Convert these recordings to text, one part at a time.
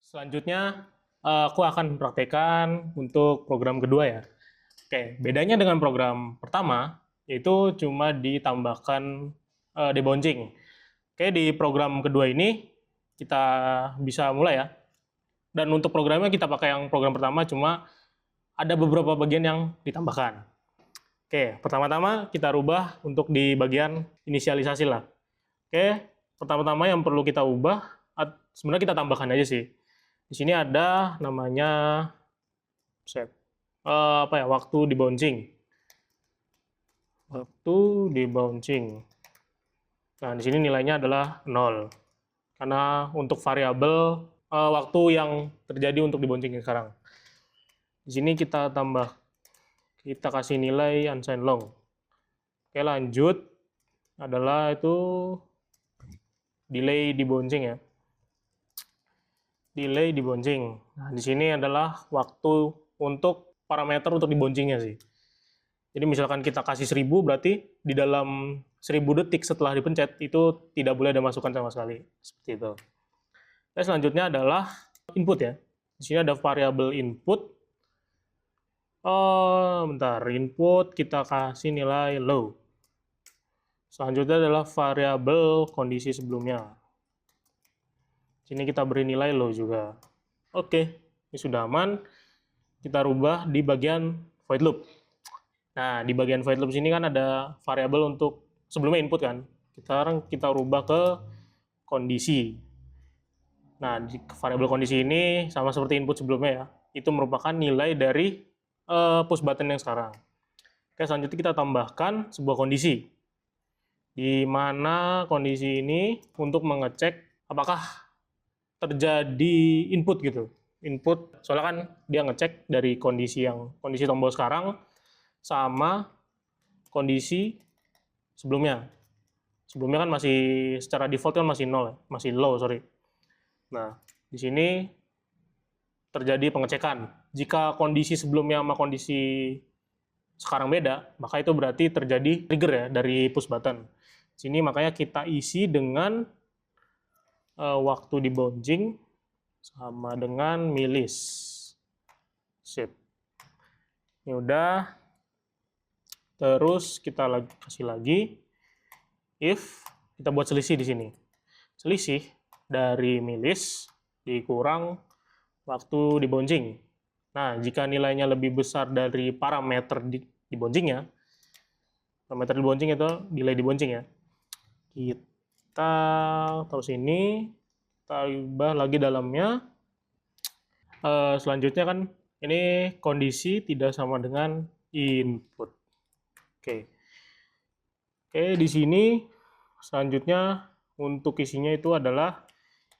Selanjutnya, aku akan praktekkan untuk program kedua ya. Oke, bedanya dengan program pertama, yaitu cuma ditambahkan debouncing. Oke, di program kedua ini, kita bisa mulai ya. Dan untuk programnya kita pakai yang program pertama, cuma ada beberapa bagian yang ditambahkan. Oke, pertama-tama kita rubah untuk di bagian inisialisasi lah. Oke, pertama-tama yang perlu kita ubah, sebenarnya kita tambahkan aja sih. Di sini ada namanya waktu dibouncing. Waktu dibouncing. Nah, di sini nilainya adalah 0. Karena untuk variabel waktu yang terjadi untuk dibouncing sekarang. Di sini kita kasih nilai unsigned long. Oke, lanjut adalah itu delay dibouncing ya. Delay dibouncing. Nah, di sini adalah waktu untuk parameter untuk dibouncingnya sih. Jadi misalkan kita kasih 1000, berarti di dalam 1000 detik setelah dipencet itu tidak boleh ada masukan sama sekali. Seperti itu. Dan selanjutnya adalah input ya. Di sini ada variabel input. Input kita kasih nilai low. Selanjutnya adalah variabel kondisi sebelumnya. Sini kita beri nilai low juga. Oke, ini sudah aman. Kita rubah di bagian void loop. Nah, di bagian void loop sini kan ada variabel untuk sebelumnya input kan. Sekarang kita rubah ke kondisi. Nah, di variabel kondisi ini sama seperti input sebelumnya ya. Itu merupakan nilai dari push button yang sekarang. Oke, selanjutnya kita tambahkan sebuah kondisi. Di mana kondisi ini untuk mengecek apakah terjadi input gitu. Input, soalnya kan dia ngecek dari kondisi tombol sekarang sama kondisi sebelumnya. Sebelumnya kan masih secara default kan masih 0, masih low, sorry. Nah, di sini terjadi pengecekan. Jika kondisi sebelumnya sama kondisi sekarang beda, maka itu berarti terjadi trigger ya dari push button. Sini makanya kita isi dengan waktu dibouncing sama dengan milis. Sip. Ini udah. Terus kita kasih lagi if, kita buat selisih di sini. Selisih dari milis dikurang waktu dibouncing. Nah, jika nilainya lebih besar dari parameter dibouncingnya, parameter dibouncing itu delay dibouncing ya. Kita taruh sini, kita ubah lagi dalamnya. Selanjutnya kan ini kondisi tidak sama dengan input. Oke, di sini selanjutnya untuk isinya itu adalah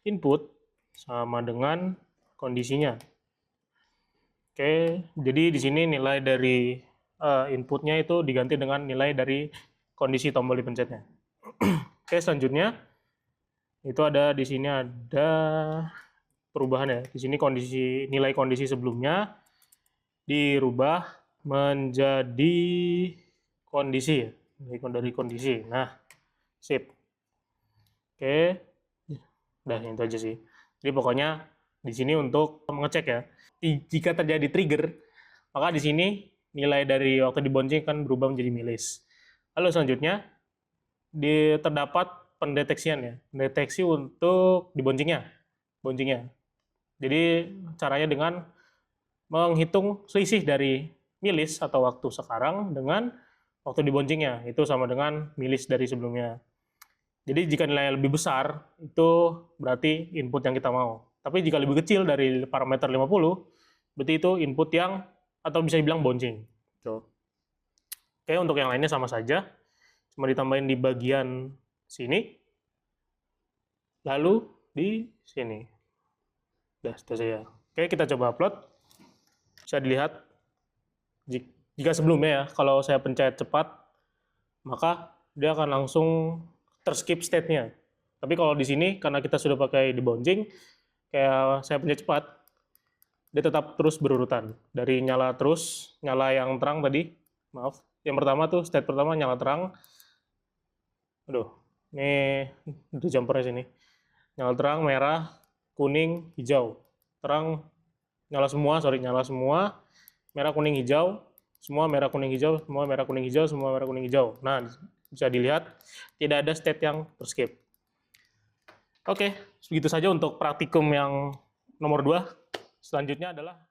input sama dengan kondisinya. Oke, jadi di sini nilai dari inputnya itu diganti dengan nilai dari kondisi tombol dipencetnya. Oke, selanjutnya itu ada di sini ada perubahan ya. Di sini nilai kondisi sebelumnya dirubah menjadi kondisi ya, dari kondisi. Nah, sip. Oke, udah itu aja sih. Jadi pokoknya di sini untuk mengecek ya. Jika terjadi trigger, maka di sini nilai dari waktu dibouncing kan berubah menjadi milis. Lalu selanjutnya terdapat pendeteksian ya, pendeteksi untuk dibouncingnya. Jadi caranya dengan menghitung selisih dari milis atau waktu sekarang dengan waktu dibouncingnya, itu sama dengan milis dari sebelumnya. Jadi jika nilai lebih besar, itu berarti input yang kita mau. Tapi jika lebih kecil dari parameter 50, berarti itu input yang, atau bisa dibilang bouncing. Tuh. Oke, untuk yang lainnya sama saja. Cuma ditambahin di bagian sini, lalu di sini. Udah, itu saja. Oke, kita coba upload. Bisa dilihat, jika sebelumnya ya, kalau saya pencet cepat, maka dia akan langsung terskip state-nya. Tapi kalau di sini, karena kita sudah pakai debouncing, kayak saya pencet cepat, dia tetap terus berurutan. Dari nyala terus, nyala yang terang tadi, maaf, yang pertama tuh, state pertama nyala terang. Aduh, ini itu jumpernya sini. Nyala terang, merah, kuning, hijau. terang, nyala semua, nyala semua, merah, kuning, hijau, semua merah, kuning, hijau, semua merah, kuning, hijau, semua merah, kuning, hijau. Nah, bisa dilihat tidak ada state yang terskip. Oke, segitu saja untuk praktikum yang nomor 2. Selanjutnya adalah